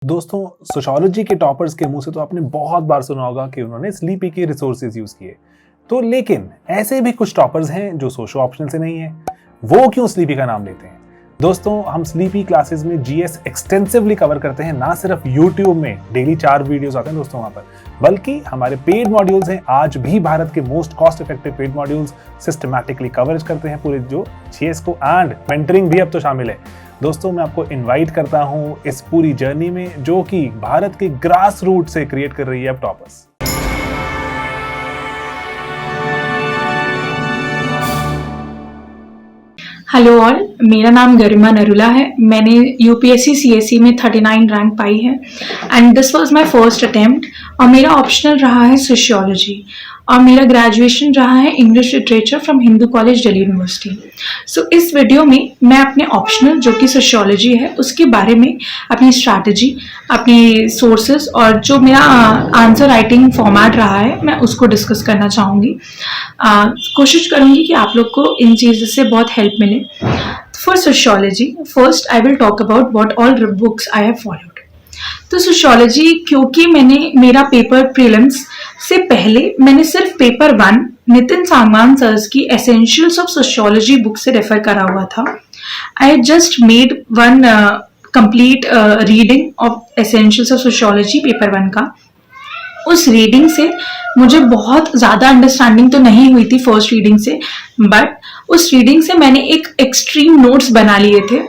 दोस्तों, सोशियोलॉजी के टॉपर्स के मुंह से तो आपने बहुत बार सुना होगा कि उन्होंने स्लीपी के रिसोर्सेज यूज किए। तो लेकिन ऐसे भी कुछ टॉपर्स हैं जो सोशो ऑप्शनल से नहीं है। वो क्यों स्लीपी का नाम लेते हैं? दोस्तों, हम स्लीपी क्लासेस में जीएस एक्सटेंसिवली कवर करते हैं। ना सिर्फ यूट्यूब में डेली 4 वीडियोस आते हैं दोस्तों वहां पर, बल्कि हमारे पेड मॉड्यूल्स हैं। आज भी भारत के most cost effective paid modules systematically coverage करते हैं पूरे जो जीएस को, एंड मेंटरिंग भी अब तो शामिल है। दोस्तों, मैं आपको इनवाइट करता हूं इस पूरी जर्नी में जो कि भारत के ग्रास रूट से क्रिएट कर रही है अब टॉपर्स। हेलो ऑल, मेरा नाम गरिमा नरुला है। मैंने यूपीएससी सीएसई में 39 रैंक पाई है and this was my first attempt. और मेरा ऑप्शनल रहा है सोशियोलॉजी और मेरा ग्रेजुएशन रहा है English literature from Hindu College Delhi University. So इस वीडियो में मैं अपने ऑप्शनल जो कि सोशियोलॉजी है उसके बारे में, अपनी स्ट्रैटेजी, अपनी सोर्सेज और जो मेरा आंसर राइटिंग फॉर्मेट रहा है मैं उसको डिस्कस करना चाहूँगी। कोशिश करूँगी कि आप लोग को इन चीज़ों से बहुत हेल्प मिले। For sociology, first I will talk about what all books I have followed. तो सोशियोलॉजी, क्योंकि मेरा पेपर प्रीलिम्स से पहले मैंने सिर्फ पेपर 1 नितिन सांगवान सर की एसेंशियल्स ऑफ सोशियोलॉजी बुक से रेफर करा हुआ था। I just made one complete reading of essentials of sociology paper 1 का। उस रीडिंग से मुझे बहुत ज़्यादा अंडरस्टैंडिंग तो नहीं हुई थी फर्स्ट रीडिंग से, बट उस रीडिंग से मैंने एक एक्सट्रीम नोट्स बना लिए थे।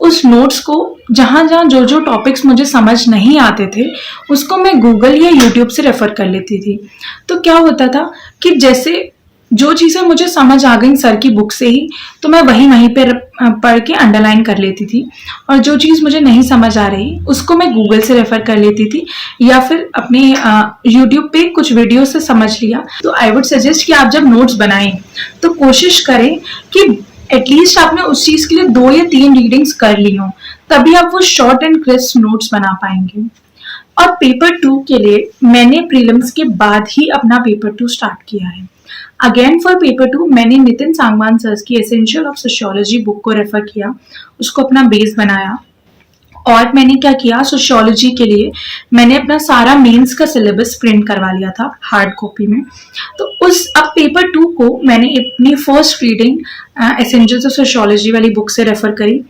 उस नोट्स को जहाँ जो टॉपिक्स मुझे समझ नहीं आते थे उसको मैं गूगल या यूट्यूब से रेफर कर लेती थी। तो क्या होता था कि जैसे जो चीज़ें मुझे समझ आ गई सर की बुक से ही, तो मैं वहीं पे पढ़ के अंडरलाइन कर लेती थी, और जो चीज़ मुझे नहीं समझ आ रही उसको मैं गूगल से रेफर कर लेती थी या फिर अपने यूट्यूब पे कुछ वीडियो से समझ लिया। तो आई वुड सजेस्ट कि आप जब नोट्स बनाएं तो कोशिश करें कि एटलीस्ट आपने उस चीज़ के लिए 2 या 3 रीडिंग्स कर ली हो, तभी आप वो शॉर्ट एंड क्रिस्प नोट्स बना पाएंगे। और पेपर 2 के लिए मैंने प्रीलिम्स के बाद ही अपना पेपर 2 स्टार्ट किया है। अगेन फॉर पेपर 2 मैंने नितिन सांगवान सर की एसेंशियल ऑफ सोशियोलॉजी बुक को रेफर किया, उसको अपना बेस बनाया। और मैंने क्या किया, सोशियोलॉजी के लिए मैंने अपना सारा मेंस का सिलेबस प्रिंट करवा लिया था हार्ड कॉपी में। तो अब पेपर 2 को मैंने अपनी first reading essentials of sociology वाली बुक से रेफर करी।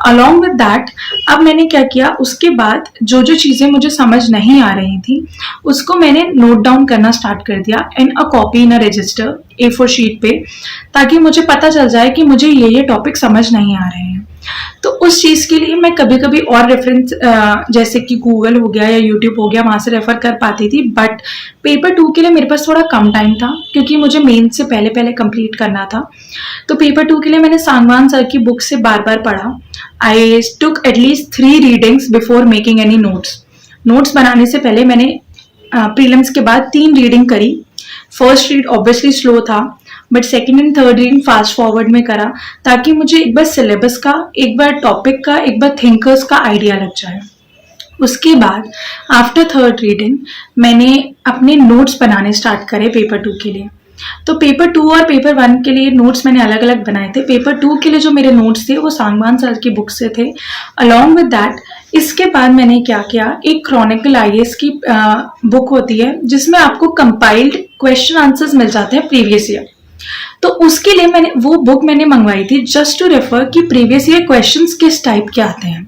अलॉन्ग विद दैट अब मैंने क्या किया, उसके बाद जो चीज़ें मुझे समझ नहीं आ रही थी उसको मैंने नोट डाउन करना स्टार्ट कर दिया in a copy, in a register, A4 sheet पे, ताकि मुझे पता चल जाए कि मुझे ये टॉपिक समझ नहीं आ रहे हैं। तो उस चीज़ के लिए मैं कभी कभी और रेफरेंस जैसे कि गूगल हो गया या यूट्यूब हो गया वहाँ से रेफर कर पाती थी, बट पेपर 2 के लिए मेरे पास थोड़ा कम टाइम था क्योंकि मुझे मेन से पहले कंप्लीट करना था। तो पेपर 2 के लिए मैंने सांगवान सर की बुक से बार बार पढ़ा। I took at least 3 readings before making any notes बनाने से पहले मैंने प्रीलिम्स के बाद 3 रीडिंग करी। फर्स्ट रीड ऑब्वियसली स्लो था, but second and third reading fast forward में करा ताकि मुझे एक बार सिलेबस का, एक बार टॉपिक का, एक बार थिंकर्स का आइडिया लग जाए। उसके बाद आफ्टर थर्ड रीडिंग मैंने अपने नोट्स बनाने स्टार्ट करे पेपर 2 के लिए। तो पेपर 2 और पेपर 1 के लिए नोट्स मैंने अलग अलग बनाए थे। पेपर 2 के लिए जो मेरे नोट्स थे वो सांगवान सर की बुक से थे। अलॉन्ग विद दैट इसके बाद मैंने क्या किया, एक क्रॉनिकल आईएएस की बुक होती है जिसमें आपको कंपाइल्ड क्वेश्चन आंसर्स मिल जाते हैं प्रीवियस ईयर। तो उसके लिए मैंने वो बुक मंगवाई थी जस्ट टू रेफर कि प्रीवियस ईयर क्वेश्चंस किस टाइप के आते हैं,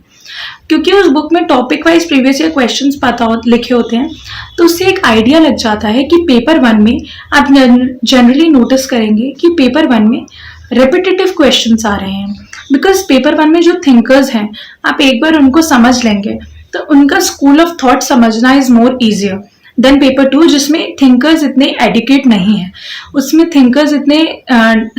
क्योंकि उस बुक में topic wise previous year questions लिखे होते हैं। तो उससे एक आइडिया लग जाता है कि पेपर 1 में आप जनरली नोटिस करेंगे कि पेपर 1 में रिपीटेटिव क्वेश्चंस आ रहे हैं, बिकॉज पेपर 1 में जो थिंकर्स हैं आप एक बार उनको समझ लेंगे तो उनका स्कूल ऑफ थॉट समझना is more easier than paper 2 जिसमें थिंकर्स इतने एडुकेट नहीं है। उसमें थिंकर्स इतने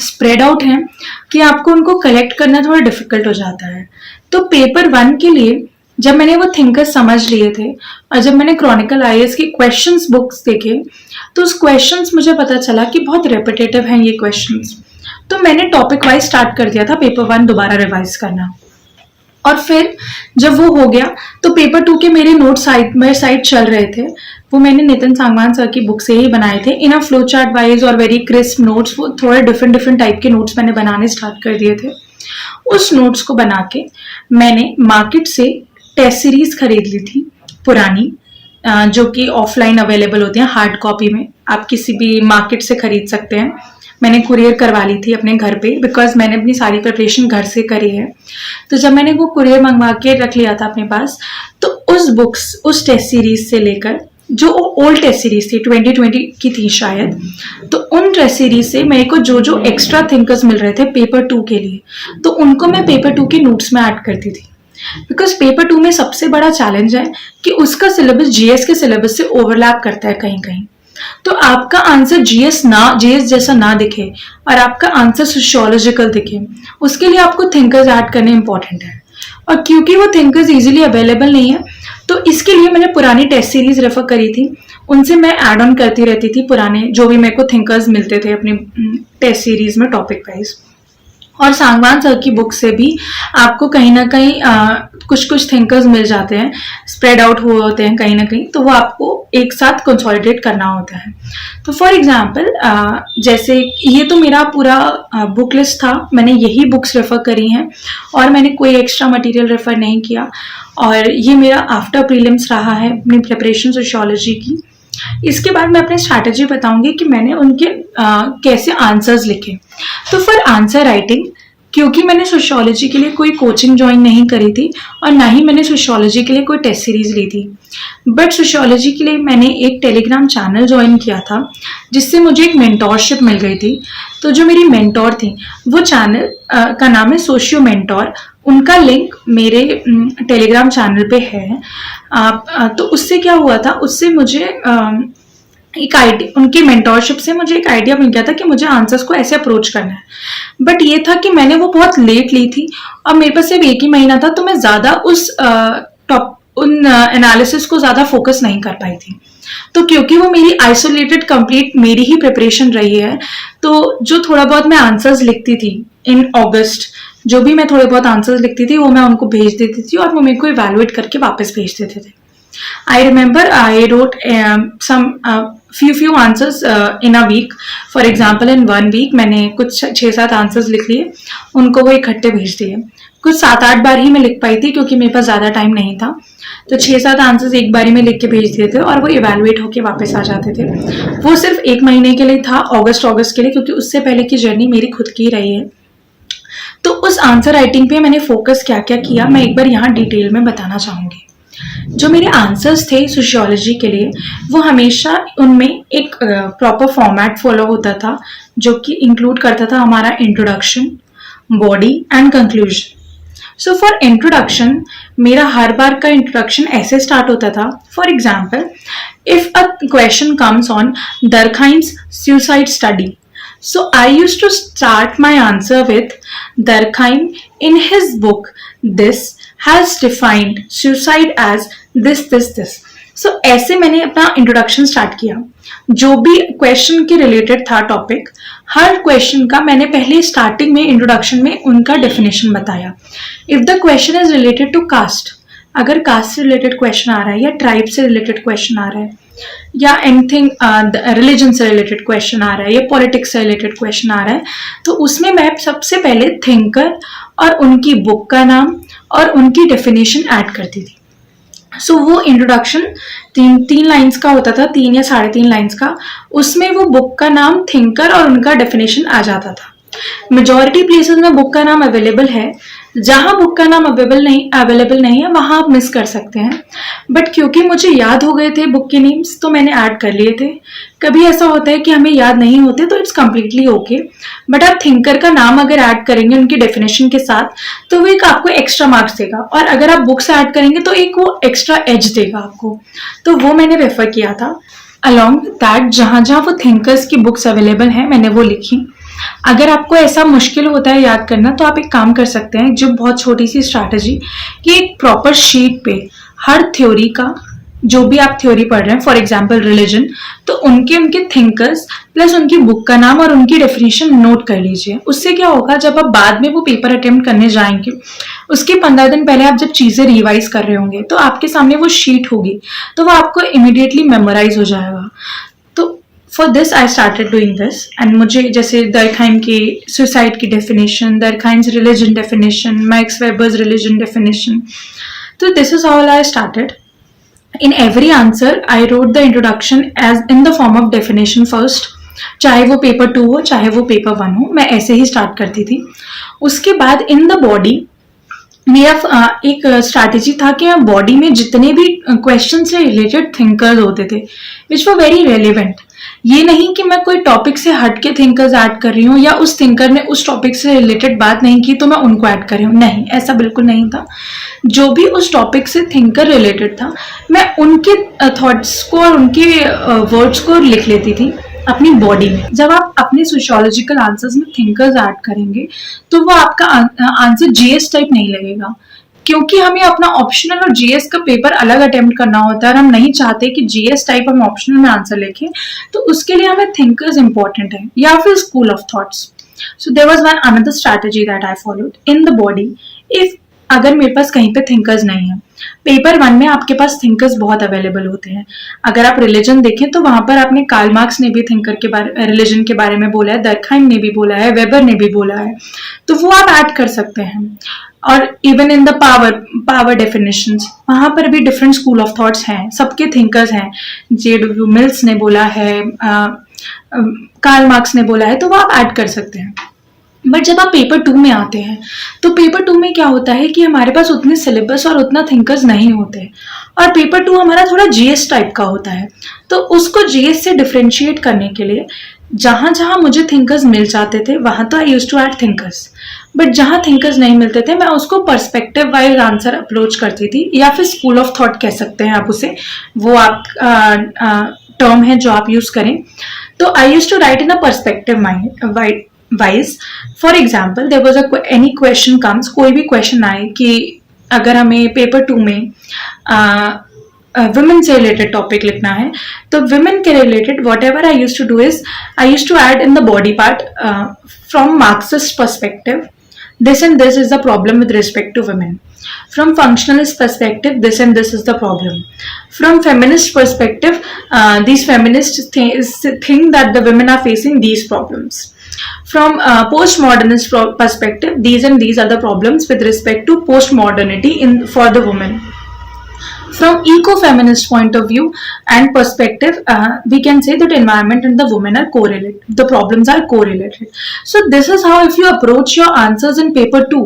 स्प्रेड आउट हैं कि आपको उनको कलेक्ट करना थोड़ा डिफिकल्ट हो जाता है। तो पेपर 1 के लिए जब मैंने वो थिंकर्स समझ लिए थे और जब मैंने क्रॉनिकल आईएएस की क्वेश्चंस बुक्स देखे तो उस क्वेश्चंस मुझे पता चला कि बहुत रेपिटेटिव हैं ये क्वेश्चंस। तो मैंने टॉपिक वाइज स्टार्ट कर दिया था पेपर 1 दोबारा रिवाइज करना। और फिर जब वो हो गया तो पेपर 2 के मेरे नोट साइड बाय साइड चल रहे थे, वो मैंने नितिन सांगवान सर की बुक से ही बनाए थे इन अ फ्लो चार्ट वाइज और वेरी क्रिस्प नोट्स। वो थोड़े डिफरेंट टाइप के नोट्स मैंने बनाने स्टार्ट कर दिए थे। उस नोट्स को बना के मैंने मार्केट से टेस्ट सीरीज खरीद ली थी पुरानी, जो कि ऑफलाइन अवेलेबल होती हैं हार्ड कॉपी में, आप किसी भी मार्केट से खरीद सकते हैं। मैंने कुरियर करवा ली थी अपने घर पे, बिकॉज मैंने अपनी सारी प्रिपरेशन घर से करी है। तो जब मैंने वो कुरियर मंगवा के रख लिया था अपने पास, तो उस टेस्ट सीरीज से लेकर, जो ओल्ड टेस्ट सीरीज थी 2020 की थी शायद, तो उन टेस्ट सीरीज से मेरे को जो जो एक्स्ट्रा थिंकर्स मिल रहे थे पेपर 2 के लिए, तो उनको मैं पेपर 2 के नोट्स में ऐड करती थी। बिकॉज पेपर 2 में सबसे बड़ा चैलेंज है कि उसका सिलेबस जीएस के सिलेबस से ओवरलैप करता है कहीं कहीं। तो आपका आंसर जीएस जैसा ना दिखे और आपका आंसर सोशियोलॉजिकल दिखे, उसके लिए आपको थिंकर्स ऐड करने इंपॉर्टेंट है। और क्योंकि वो थिंकर्स इजीली अवेलेबल नहीं है, तो इसके लिए मैंने पुरानी टेस्ट सीरीज रेफर करी थी, उनसे मैं ऐड ऑन करती रहती थी पुराने जो भी मेरे को थिंकर्स मिलते थे अपनी टेस्ट सीरीज में टॉपिक वाइज। और सांगवान सर की बुक से भी आपको कहीं ना कहीं कुछ कुछ थिंकर्स मिल जाते हैं, स्प्रेड आउट हुए होते हैं कहीं ना कहीं, तो वो आपको एक साथ कंसोलिडेट करना होता है। तो फॉर एग्जांपल जैसे ये तो मेरा पूरा बुक लिस्ट था, मैंने यही बुक्स रेफर करी हैं और मैंने कोई एक्स्ट्रा मटेरियल रेफर नहीं किया। और ये मेरा आफ्टर प्रीलिम्स रहा है अपनी प्रिपरेशन सोशियोलॉजी की। इसके बाद मैं अपनी स्ट्रैटेजी बताऊंगी कि मैंने उनके कैसे आंसर्स लिखे। तो फॉर आंसर राइटिंग, क्योंकि मैंने सोशियोलॉजी के लिए कोई कोचिंग ज्वाइन नहीं करी थी और ना ही मैंने सोशियोलॉजी के लिए कोई टेस्ट सीरीज ली थी, बट सोशियोलॉजी के लिए मैंने एक टेलीग्राम चैनल ज्वाइन किया था जिससे मुझे एक मेंटोरशिप मिल गई थी। तो जो मेरी मेंटोर थी वो चैनल का नाम है सोशियो मेंटोर, उनका लिंक मेरे टेलीग्राम चैनल पे है। तो उससे क्या हुआ था, उससे मुझे एक आइडिया, उनकी मेंटोरशिप से मुझे एक आइडिया मिल गया था कि मुझे आंसर्स को ऐसे अप्रोच करना है। बट ये था कि मैंने वो बहुत लेट ली थी और मेरे पास सिर्फ एक ही महीना था, तो मैं ज्यादा उन एनालिसिस को ज्यादा फोकस नहीं कर पाई थी। तो क्योंकि वो मेरी आइसोलेटेड कंप्लीट मेरी ही प्रिपरेशन रही है, तो जो थोड़ा बहुत मैं आंसर्स लिखती थी इन अगस्त, जो भी मैं थोड़े बहुत आंसर्स लिखती थी वो मैं उनको भेज देती थी और वो मेरे को इवैल्यूएट करके वापस भेज देते थे। I remember I wrote some few answers in a week. For example, in 1 week मैंने कुछ 6-7 आंसर्स लिख लिए, उनको वो इकट्ठे भेज दिए। कुछ 7-8 बार ही मैं लिख पाई थी क्योंकि मेरे पास ज्यादा टाइम नहीं था, तो 6-7 आंसर्स एक बारी में लिख के भेज दिए थे और वो इवेलुएट होके वापस आ जाते थे। वो सिर्फ 1 महीने के लिए था, अगस्त के लिए, क्योंकि उससे पहले की जर्नी मेरी खुद की रही है। तो उस आंसर राइटिंग पे मैंने फोकस क्या क्या किया मैं एक बार यहाँ डिटेल में बताना चाहूंगी। जो मेरे आंसर्स थे सोशियोलॉजी के लिए, वो हमेशा उनमें एक प्रॉपर फॉर्मेट फॉलो होता था, जो कि इंक्लूड करता था हमारा introduction, body and conclusion. So for introduction, मेरा हर बार का इंट्रोडक्शन ऐसे स्टार्ट होता था। For example, if a question comes on Durkheim's suicide study, so I used to start my answer with Durkheim in his book this has defined suicide as this. So ऐसे मैंने अपना introduction start किया। जो भी question के related था topic, हर question का मैंने पहले स्टार्टिंग में इंट्रोडक्शन में उनका डेफिनेशन बताया। If the question is related to caste, अगर कास्ट से रिलेटेड क्वेश्चन आ रहा है या ट्राइब से रिलेटेड क्वेश्चन आ रहा है या एनीथिंग रिलीजन से रिलेटेड क्वेश्चन आ रहा है या पॉलिटिक्स से रिलेटेड क्वेश्चन आ रहा है, तो उसमें मैं सबसे पहले थिंकर और उनकी बुक का नाम और उनकी डेफिनेशन ऐड करती थी। सो वो इंट्रोडक्शन 3 लाइन्स का होता था, 3 या 3.5 लाइन्स का, उसमें वो बुक का नाम, थिंकर और उनका डेफिनेशन आ जाता था। मेजॉरिटी प्लेसेस में बुक का नाम अवेलेबल है, जहां बुक का नाम अवेलेबल नहीं है वहां आप मिस कर सकते हैं, बट क्योंकि मुझे याद हो गए थे बुक के नेम्स तो मैंने ऐड कर लिए थे। कभी ऐसा होता है कि हमें याद नहीं होते तो इट्स कम्प्लीटली ओके, बट आप थिंकर का नाम अगर ऐड करेंगे उनकी डेफिनेशन के साथ तो वो एक आपको एक्स्ट्रा मार्क्स देगा, और अगर आप बुक्स ऐड करेंगे तो एक वो एक्स्ट्रा एज देगा आपको। तो वो मैंने रेफर किया था। अलॉन्ग दैट जहां जहां वो थिंकर्स की बुक्स अवेलेबल है मैंने वो लिखी। अगर आपको ऐसा मुश्किल होता है याद करना तो आप एक काम कर सकते हैं, जो बहुत छोटी सी स्ट्रैटेजी, कि एक प्रॉपर शीट पे हर थ्योरी का, जो भी आप थ्योरी पढ़ रहे हैं, फॉर एग्जांपल रिलीजन, तो उनके थिंकर्स प्लस उनकी बुक का नाम और उनकी डेफिनेशन नोट कर लीजिए। उससे क्या होगा, जब आप बाद में वो पेपर अटेम्प्ट करने जाएंगे उसके 15 दिन पहले आप जब चीजें रिवाइज कर रहे होंगे तो आपके सामने वो शीट होगी, तो वो आपको इमीडिएटली मेमोराइज हो जाएगा। For this I started doing this, and मुझे जैसे दरखाइम की सुसाइड की definition, Durkheim's religion definition, Max Weber's religion definition, तो this is how I started. In every answer, I wrote the introduction as in the form of definition first. चाहे वो paper 2 हो चाहे वो पेपर 1 हो, मैं ऐसे ही स्टार्ट करती थी. उसके बाद इन द बॉडी मेरा एक स्ट्रैटेजी था कि बॉडी में जितने भी क्वेश्चन से रिलेटेड थिंकर्स होते थे विच वर वेरी रेलिवेंट. ये नहीं कि मैं कोई टॉपिक से हट के थिंकर्स ऐड कर रही हूँ या उस थिंकर ने उस टॉपिक से रिलेटेड बात नहीं की तो मैं उनको ऐड कर रही हूँ. नहीं, ऐसा बिल्कुल नहीं था. जो भी उस टॉपिक से थिंकर रिलेटेड था मैं उनके थॉट्स को और उनके वर्ड्स को लिख लेती थी अपनी बॉडी में. जब आप अपने सोशियोलॉजिकल आंसर्स में थिंकर्स ऐड करेंगे तो वो आपका आंसर जीएस टाइप नहीं लगेगा, क्योंकि हमें अपना ऑप्शनल और जीएस का पेपर अलग अटेम्प्ट करना होता है और हम नहीं चाहते कि जीएस टाइप हम ऑप्शनल में आंसर लिखें. तो उसके लिए हमें थिंकर्स इंपॉर्टेंट है या फिर school of thoughts. So there was one another strategy that I followed in the body. If अगर मेरे पास कहीं पे थिंकर्स नहीं है, पेपर 1 में आपके पास थिंकर्स बहुत अवेलेबल होते हैं. अगर आप रिलीजन देखें तो वहां पर आपने कार्ल मार्क्स ने भी थिंकर के बारे रिलीजन के बारे में बोला है, दरखाइम ने भी बोला है, वेबर ने भी बोला है, तो वो आप ऐड कर सकते हैं. और even in the power definitions वहां पर भी डिफरेंट स्कूल ऑफ थॉट्स हैं, सबके थिंकर्स हैं. जे.डब्ल्यू. मिल्स ने बोला है, कार्ल मार्क्स ने बोला है, तो वो आप ऐड कर सकते हैं. बट जब आप पेपर 2 में आते हैं तो पेपर 2 में क्या होता है कि हमारे पास उतने सिलेबस और उतना थिंकर्स नहीं होते और पेपर 2 हमारा थोड़ा जीएस टाइप का होता है. तो उसको जीएस से डिफ्रेंशिएट करने के लिए जहां जहां मुझे थिंकर्स मिल जाते थे वहां तो I used to add thinkers, but जहां थिंकर्स नहीं मिलते थे मैं उसको पर्सपेक्टिव वाइज आंसर अप्रोच करती थी, या फिर स्कूल ऑफ थॉट कह सकते हैं आप उसे, वो आप टर्म है जो आप यूज करें. तो I used to write in a perspective wise. For example there was any question comes, कोई भी क्वेश्चन आए कि अगर हमें पेपर 2 में women से रिलेटेड टॉपिक लिखना है तो women के related whatever I use to do is I use to add in the body part from Marxist perspective this and this is the problem with respect to women. From functionalist perspective, this and this is the problem. From feminist perspective, these feminists think that the women are facing these problems. From postmodernist perspective, these and these are the problems with respect to postmodernity for the women. From eco-feminist point of view and perspective, we can say that environment and the women are correlated. The problems are correlated. So this is how if you approach your answers in paper 2,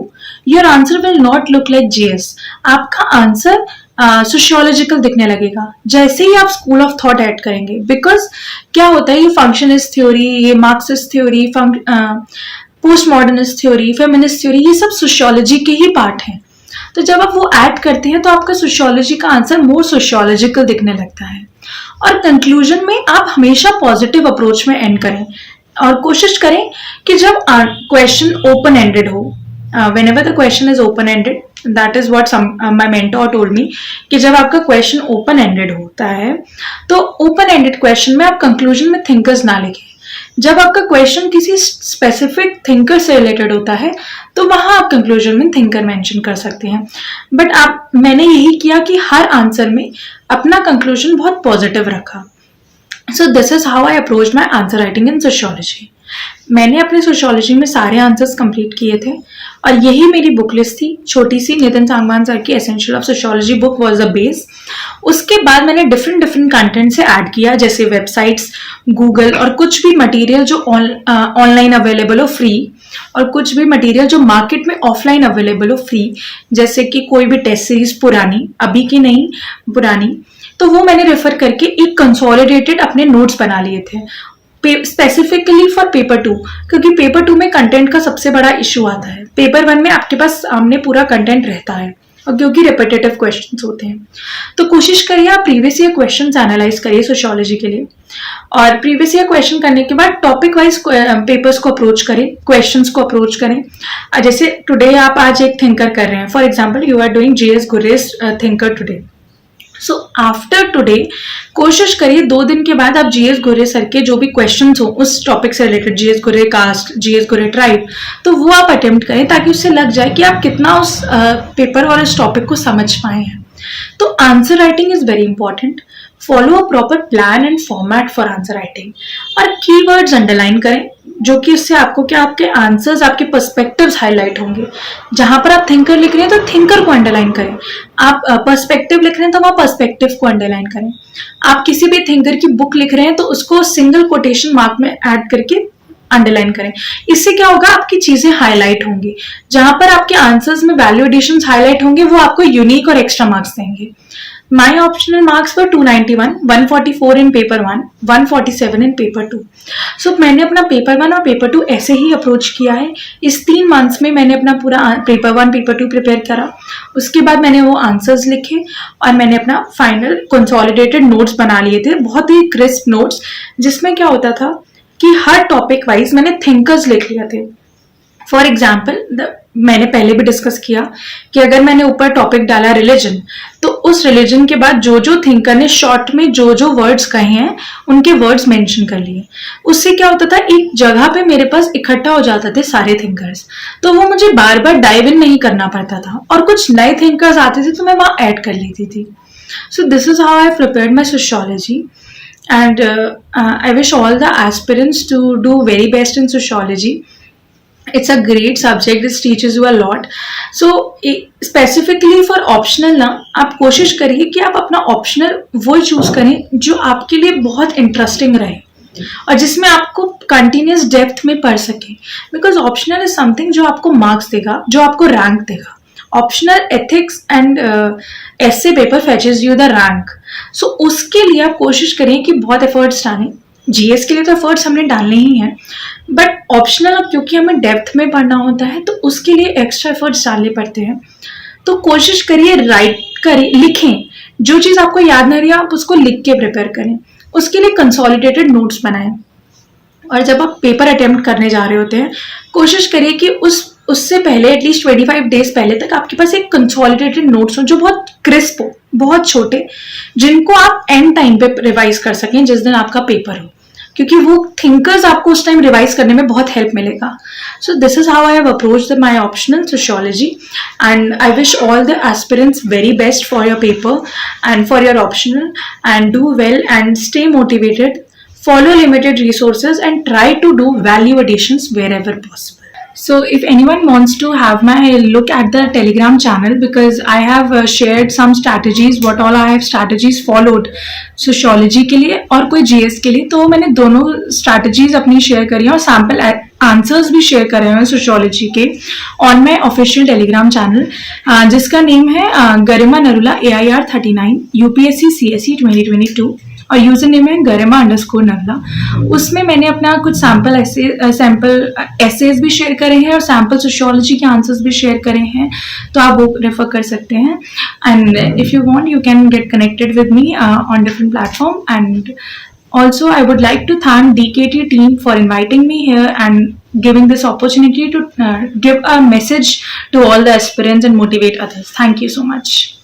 your answer will not look like GS. आपका answer sociological दिखने लगेगा जैसे ही आप school of thought add करेंगे. Because क्या होता है, ये फंक्शनिस्ट थ्योरी, ये Marxist theory, post modernist theory, feminist theory, ये सब सोशियोलॉजी के ही पार्ट हैं. तो जब आप वो ऐड करते हैं तो आपका सोशियोलॉजी का आंसर मोर सोशियोलॉजिकल दिखने लगता है. और कंक्लूजन में आप हमेशा पॉजिटिव अप्रोच में एंड करें और कोशिश करें कि जब क्वेश्चन ओपन एंडेड हो, whenever the question is open ended, that is what my mentor told me, कि जब आपका क्वेश्चन ओपन एंडेड होता है तो ओपन एंडेड क्वेश्चन में आप कंक्लूजन में थिंकर्स ना लिखें. जब आपका क्वेश्चन किसी स्पेसिफिक थिंकर से रिलेटेड होता है तो वहां आप कंक्लूजन में थिंकर मेंशन कर सकते हैं. बट मैंने यही किया कि हर आंसर में अपना कंक्लूजन बहुत पॉजिटिव रखा. So this is how I approach my answer writing in sociology. मैंने अपने सोशियोलॉजी में सारे आंसर्स कंप्लीट किए थे और यही मेरी बुक लिस्ट थी, छोटी सी. नितिन सांगवान सर की essential of sociology book was the base. उसके बाद मैंने डिफरेंट कंटेंट से ऐड किया, जैसे वेबसाइट्स, गूगल, और कुछ भी मटेरियल जो ऑनलाइन अवेलेबल हो फ्री, और कुछ भी मटेरियल जो मार्केट में ऑफलाइन अवेलेबल हो फ्री, जैसे कि कोई भी टेस्ट सीरीज पुरानी, अभी की नहीं पुरानी, तो वो मैंने रेफर करके एक कंसोलिडेटेड अपने नोट्स बना लिए थे स्पेसिफिकली फॉर पेपर 2, क्योंकि पेपर 2 में कंटेंट का सबसे बड़ा इशू आता है. पेपर 1 में आपके पास सामने पूरा कंटेंट रहता है और क्योंकि रिपीटेटिव क्वेश्चंस होते हैं. तो कोशिश करिए आप प्रीवियस ईयर क्वेश्चंस एनालाइज करिए सोशियोलॉजी के लिए, और प्रीवियस ईयर क्वेश्चन करने के बाद टॉपिक वाइज पेपर्स को अप्रोच करें, क्वेश्चंस को अप्रोच करें. जैसे टुडे आप आज एक थिंकर कर रहे हैं, for example you are doing JS गुरेज thinker today. So after today कोशिश करिए 2 दिन के बाद आप GS गुरे सर के जो भी क्वेश्चंस हो उस टॉपिक से रिलेटेड, GS गुरे कास्ट, GS गुरे ट्राइब, तो वो आप अटेम्प्ट करें ताकि उससे लग जाए कि आप कितना उस पेपर और उस टॉपिक को समझ पाए हैं. तो answer writing is very important. Follow a proper plan and format for answer writing, और कीवर्ड्स अंडरलाइन करें. जो कि इससे आपको क्या आपके आंसर्स, आपके पर्सपेक्टिव्स हाईलाइट होंगे। जहां पर आप थिंकर लिख रहे हैं तो थिंकर को अंडरलाइन करें, आप पर्सपेक्टिव लिख रहे हैं तो वहां पर्सपेक्टिव को अंडरलाइन करें। आप किसी भी थिंकर की बुक लिख रहे हैं तो उसको सिंगल कोटेशन मार्क में ऐड करके अंडरलाइन करें। इससे क्या होगा, आपकी चीजें हाईलाइट होंगी। जहां पर आपके आंसर्स में वैल्यू एडिशंस हाईलाइट होंगे वो आपको यूनिक और एक्स्ट्रा मार्क्स देंगे। My optional marks were 291, 144 in paper 1, 147 in paper 2। सो मैंने अपना पेपर 1 और पेपर 2 ऐसे ही अप्रोच किया है। इस 3 मंथ्स में मैंने अपना पूरा पेपर 1 पेपर 2 प्रिपेयर करा। उसके बाद मैंने वो आंसर्स लिखे और मैंने अपना फाइनल कंसोलिडेटेड नोट्स बना लिए थे, बहुत ही क्रिस्प नोट्स, जिसमें क्या होता था कि हर टॉपिक वाइज मैंने थिंकर्स लिख लिए थे। फॉर एग्जाम्पल, मैंने पहले भी डिस्कस किया कि अगर मैंने ऊपर टॉपिक डाला रिलीजन, तो उस रिलीजन के बाद जो जो थिंकर ने शॉर्ट में जो जो वर्ड्स कहे हैं उनके वर्ड्स मेंशन कर लिए। उससे क्या होता था, एक जगह पे मेरे पास इकट्ठा हो जाते थे सारे थिंकर्स, तो वो मुझे बार बार डाइव इन नहीं करना पड़ता था, और कुछ नए थिंकर्स आते थे तो मैं वहां ऐड कर लेती थी। So this is how I prepared my sociology, and I wish all the aspirants to do very best in sociology. It's a great subject, this teaches you a lot. So specifically for optional ना, आप कोशिश करिए कि आप अपना optional वो choose करें जो आपके लिए बहुत इंटरेस्टिंग रहे और जिसमें आपको कंटिन्यूस डेप्थ में पढ़ सके, बिकॉज ऑप्शनल इज समथिंग जो आपको मार्क्स देगा, जो आपको रैंक देगा। Optional ethics and essay paper fetches you the rank. So उसके लिए आप कोशिश करें कि बहुत एफर्ट्स डालें। जीएस के लिए तो एफर्ट्स हमने डालने ही हैं, बट ऑप्शनल क्योंकि हमें डेप्थ में पढ़ना होता है तो उसके लिए एक्स्ट्रा एफर्ट्स डालने पड़ते हैं। तो कोशिश करिए, राइट करिए, लिखें। जो चीज़ आपको याद नहीं रही आप उसको लिख के प्रिपेयर करें। उसके लिए कंसोलिडेटेड नोट्स बनाएं, और जब आप पेपर अटेम्प्ट करने जा रहे होते हैं कोशिश करिए कि उससे पहले एटलीस्ट 25 डेज पहले तक आपके पास एक कंसोलिडेटेड नोट्स हो जो बहुत क्रिस्प हो, बहुत छोटे, जिनको आप एंड टाइम पे रिवाइज कर सकें जिस दिन आपका पेपर हो, क्योंकि वो थिंकर्स आपको उस टाइम रिवाइज करने में बहुत हेल्प मिलेगा। So this is how I have approached my optional sociology, and I wish all the aspirants very best for your paper and for your optional, and do well and stay motivated, follow limited resources and try to do value additions wherever possible. So if anyone wants to have my look at the Telegram channel, because I have shared some strategies, what all I have strategies followed sociology के लिए और कोई GS के लिए, तो मैंने दोनों strategies अपनी share करी हैं और sample आंसर्स भी शेयर कर रहे हैं सोशियोलॉजी के on my official Telegram channel, जिसका नेम है गरिमा नरुला AIR 39 UPSC CSE 2022 और यूजर नेम है गरिमा_नरुला। उसमें मैंने अपना कुछ सैम्पल एसेज भी शेयर करे हैं और सैम्पल सोशियोलॉजी के आंसर्स भी शेयर करे हैं, तो आप वो रेफर कर सकते हैं। And if you want you can get connected with me on different platform. And also I would like to thank DKT team for inviting me here and giving this opportunity to give a message to all the aspirants and motivate others. Thank you so much.